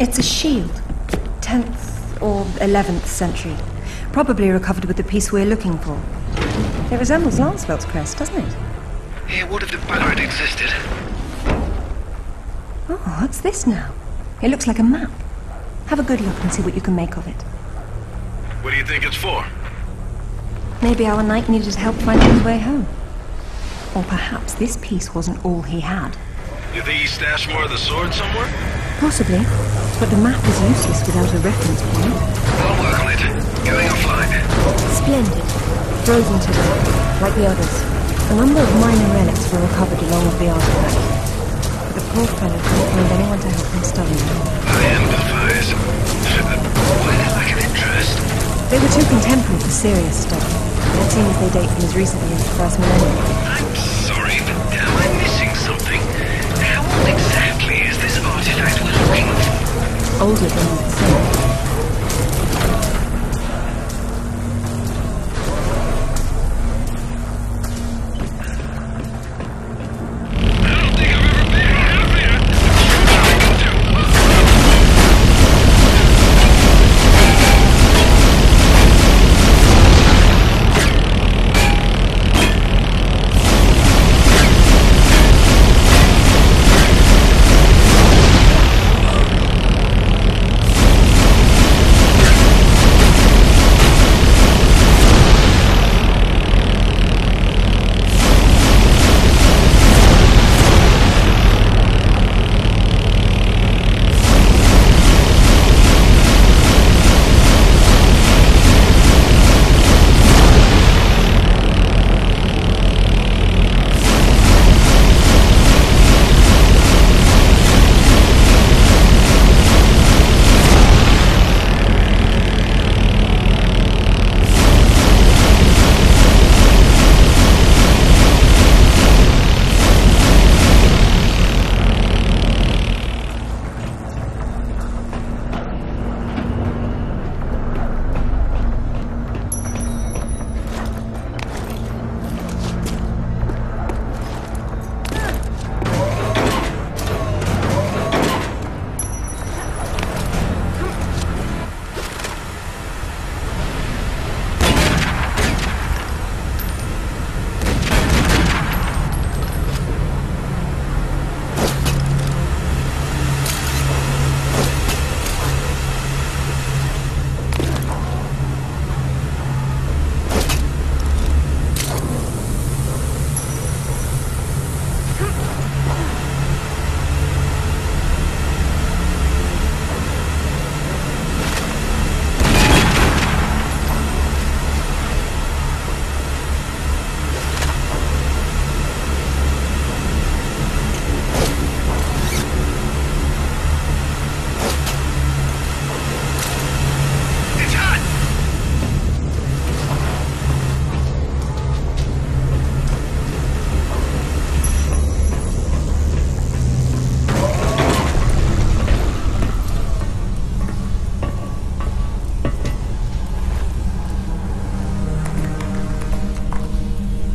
It's a shield. 10th or 11th century. Probably recovered with the piece we're looking for. It resembles Lancelot's crest, doesn't it? It would have done better it existed. Oh, what's this now? It looks like a map. Have a good look and see what you can make of it. What do you think it's for? Maybe our knight needed help finding his way home. Or perhaps this piece wasn't all he had. You think he stashed more of the sword somewhere? Possibly, but the map is useless without a reference point. I'll work on it. Going offline. Splendid. Frozen today, like the others. A number of minor relics were recovered along with the artifact. But the poor fellow couldn't find anyone to help him study them. I empathize. Why they lack an interest? They were too contemporary for serious stuff. It seems they date from as recently as the first millennium. I'm sorry, but am I missing something? How old exactly is this artifact we're looking for? Older than the sun.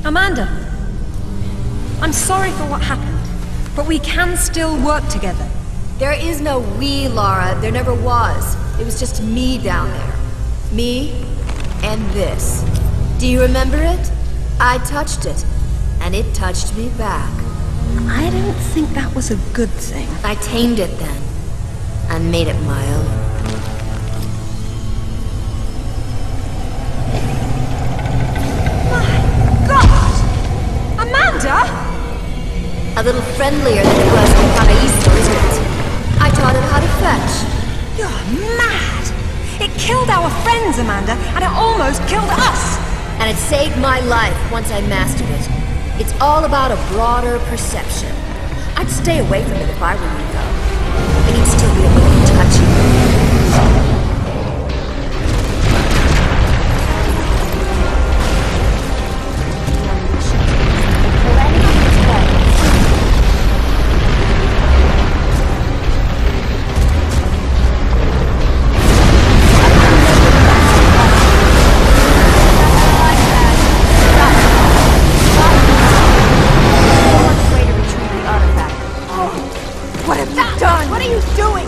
Amanda, I'm sorry for what happened, but we can still work together. There is no we, Lara. There never was. It was just me down there. Me and this. Do you remember it? I touched it, and it touched me back. I don't think that was a good thing. I tamed it then, and made it my own. A little friendlier than it was in Paraíso, isn't it? I taught it how to fetch. You're mad! It killed our friends, Amanda, and it almost killed us! And it saved my life once I mastered it. It's all about a broader perception. I'd stay away from it if I were you, though. But you'd still be able to touch it. What have you done? What are you doing?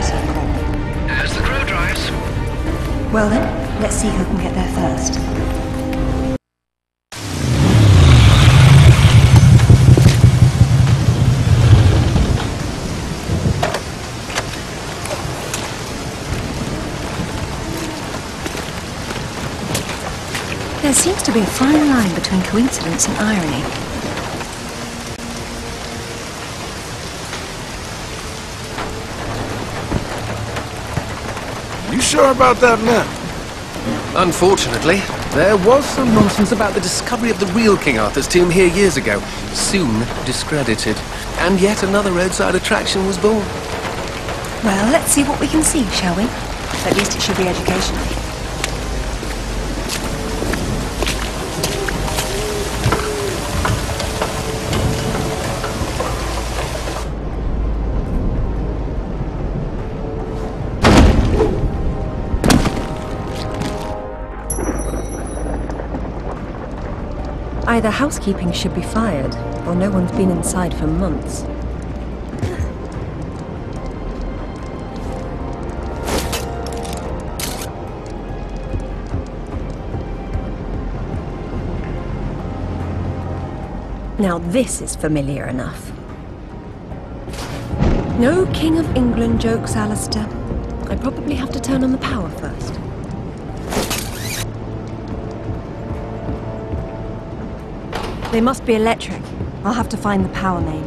dirty, Paul. As the crow drives. Well then, let's see who can get there first. There seems to be a fine line between coincidence and irony. You sure about that map? Unfortunately, there was some nonsense about the discovery of the real King Arthur's tomb here years ago, soon discredited. And yet another roadside attraction was born. Well, let's see what we can see, shall we? At least it should be educational. Either housekeeping should be fired, or no one's been inside for months. Now this is familiar enough. No King of England jokes, Alistair. I probably have to turn on the power first. They must be electric. I'll have to find the power main.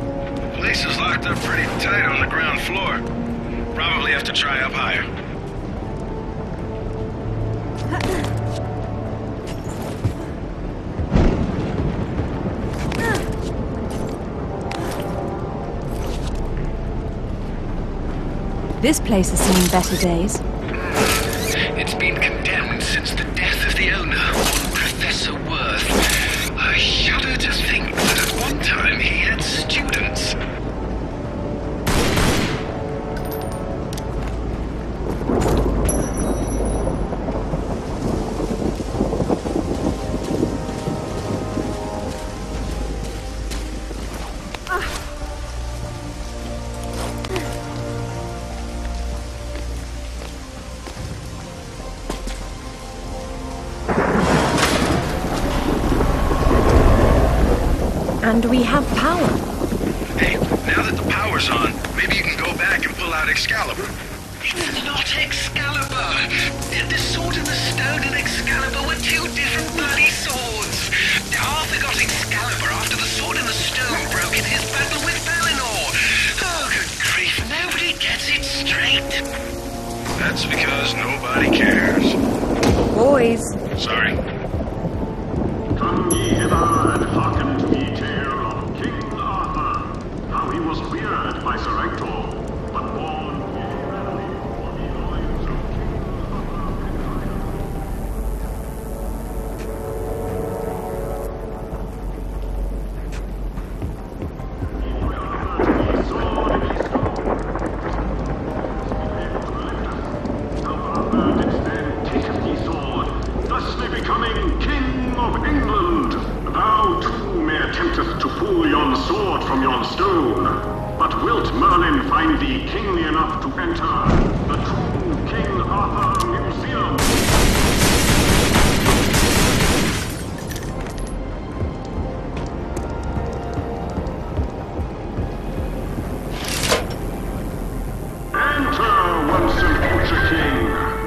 Place is locked up pretty tight on the ground floor. Probably have to try up higher. This place has seen better days. It's been condemned since the death of the owner, Professor Worth. I shudder to think that at one time he had students. And we have power. Hey, now that the power's on, maybe you can go back and pull out Excalibur. It's not Excalibur! The sword and the stone and Excalibur were two different bloody swords! Arthur got Excalibur after the sword and the stone broke in his battle with Valinor! Oh, good grief, nobody gets it straight! That's because nobody cares. Boys. Sorry. Come ye hither and hearken to the tale of King Arthur, how he was reared by Sir Ector, but born yearly for the loins of King Arthur. He sword in his stone. How Arthur did then take the sword, thusly becoming King of England. Thou too may attemptest to pull yon sword from yon stone, but wilt Merlin find thee kingly enough to enter the true King Arthur Museum? Enter, once and future King.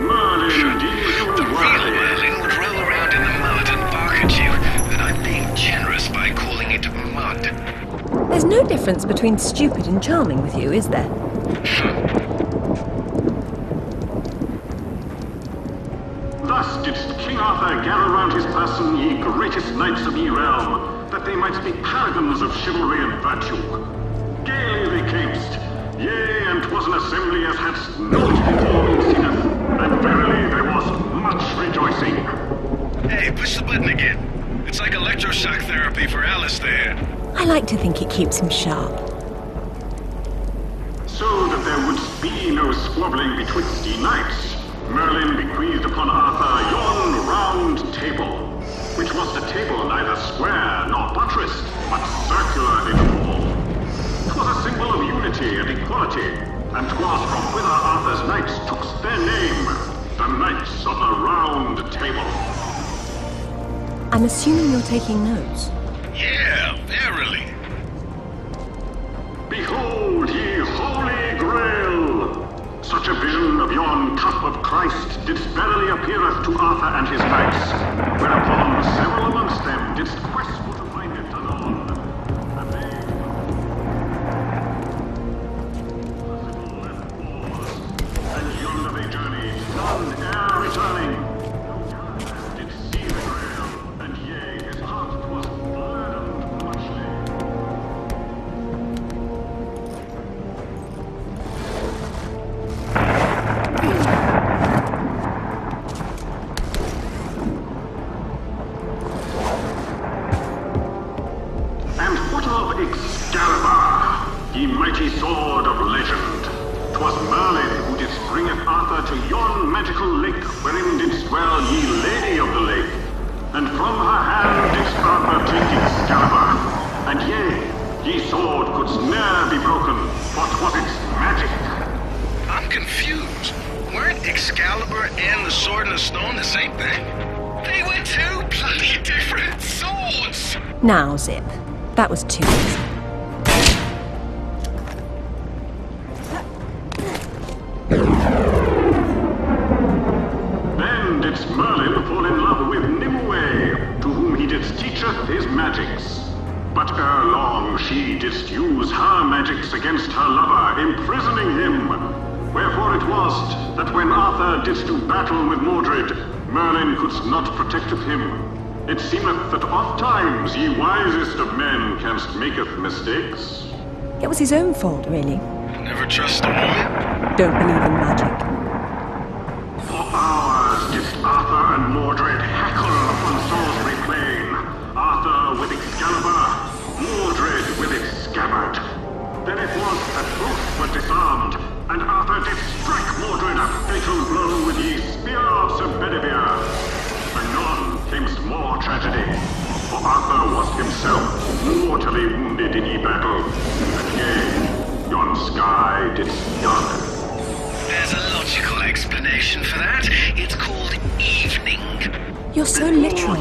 Merlin deems you The real worthy. Merlin would roll around in the mud and bark at you, and I'm being generous by calling it mud. There's no difference between stupid and charming with you, is there? Thus didst King Arthur gather round his person ye greatest knights of ye realm, that they might be paragons of chivalry and virtue. Gaily they camest, yea, and 'twas an assembly as hadst not before been seeneth, and verily there was much rejoicing. Hey, push the button again. It's like electroshock therapy for Alice there. I like to think it keeps him sharp. So that there would be no squabbling betwixt ye knights, Merlin bequeathed upon Arthur yon round table, which was the table neither square nor buttressed, but circular in form. 'Twas a symbol of unity and equality, and 'twas from whither Arthur's knights took their name, the Knights of the Round Table. I'm assuming you're taking notes. Yeah, verily. Behold ye Holy Grail! Such a vision of yon cup of Christ didst verily appeareth to Arthur and his knights, whereupon several amongst them didst quest for to find it anon. And they left wars, and yonder they journeyed, none e'er returning. Did see the Grail, and yea, his heart was gladdened muchly. And what of Excalibur, ye mighty sword of legend? 'Twas Merlin who did bringeth Arthur to yon magical lake, wherein didst dwell ye Lady of the Lake. And from her hand didst Arthur take Excalibur, and yea, ye sword couldst ne'er be broken, for 'twas its magic. I'm confused. Weren't Excalibur and the Sword and the Stone the same thing? They were two bloody different swords! Now, Zip. That was too easy. Then didst Merlin fall in love with Nimue, to whom he didst teacheth his magics. But ere long she didst use her magics against her lover, imprisoning him. Wherefore it was that when Arthur didst do battle with Mordred, Merlin couldst not protect of him. It seemeth that oft times ye wisest of men canst maketh mistakes. It was his own fault, really. Never trust a woman? Don't believe in magic. For hours didst Arthur and Mordred hackle upon Salisbury Plain. Arthur with Excalibur, Mordred with its scabbard. Then it was that both were disarmed, and Arthur did strike Mordred a fatal blow with ye spear of Sir Bedivere. Anon camest more tragedy, for Arthur was himself mortally wounded in ye battle, and yea, yon sky didst darken. There's a logical explanation for that. It's called evening. You're so literal.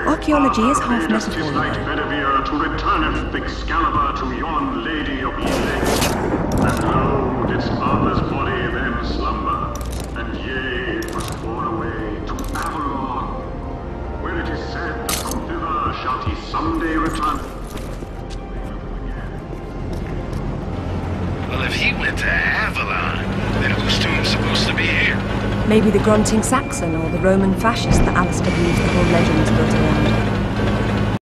Archaeology is half metaphor. His knight Bedivere to returneth Excalibur to yon Lady of Ely. And lo, didst Arthur's body then slumber, and yea, it was borne away to Avalon, where it is said that from thither shall he someday return. Well, if he went to Avalon, then whose tomb's supposed to be here? Maybe the grunting Saxon or the Roman fascist that Alistair believes the whole legend's built around.